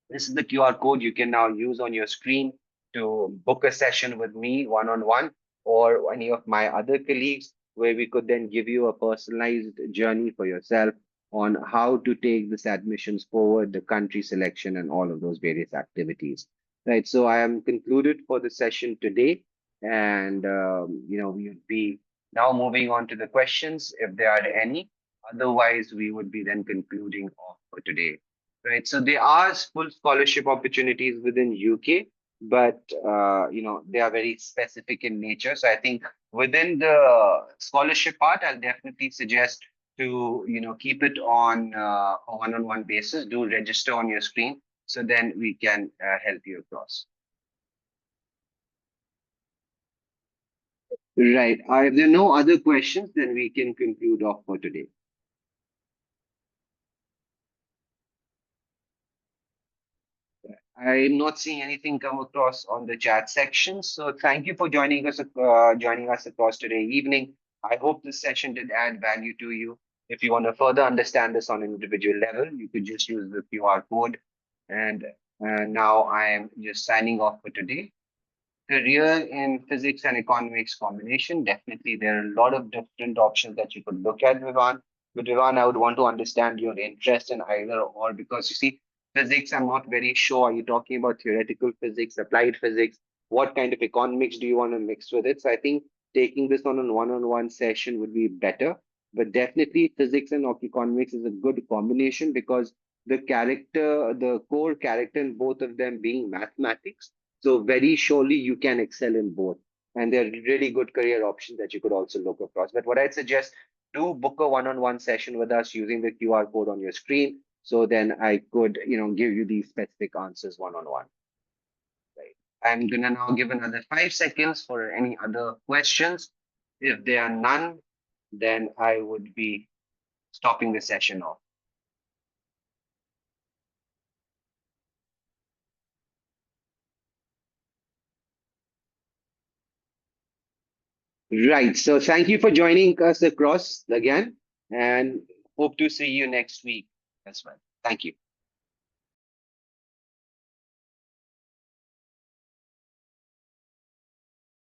this is the QR code you can now use on your screen to book a session with me one on one or any of my other colleagues, where we could then give you a personalized journey for yourself on how to take this admissions forward, the country selection, and all of those various activities. Right. So I am concluded for the session today. And, we would be now moving on to the questions if there are any. Otherwise, we would be then concluding off for today. Right. So there are full scholarship opportunities within UK, but they are very specific in nature. So I think within the scholarship part, I'll definitely suggest to keep it on a one-on-one basis. Do register on your screen so then we can help you across. Right. If there are no other questions, then we can conclude off for today. I'm not seeing anything come across on the chat section. So thank you for joining us across today evening. I hope this session did add value to you. If you want to further understand this on an individual level, you could just use the QR code. And now I am just signing off for today. Career in physics and economics combination. Definitely, there are a lot of different options that you could look at, Vivan. But Vivan, I would want to understand your interest in either or, because you see, physics, I'm not very sure. Are you talking about theoretical physics, applied physics? What kind of economics do you want to mix with it? So I think taking this on a one-on-one session would be better. But definitely, physics and economics is a good combination because the core character in both of them being mathematics, so very surely you can excel in both. And they're really good career options that you could also look across. But what I'd suggest, do book a one-on-one session with us using the QR code on your screen. So then I could, give you these specific answers one-on-one. Right. I'm gonna now give another 5 seconds for any other questions. If there are none, then I would be stopping the session off. Right. So thank you for joining us across again, and hope to see you next week as well. Thank you.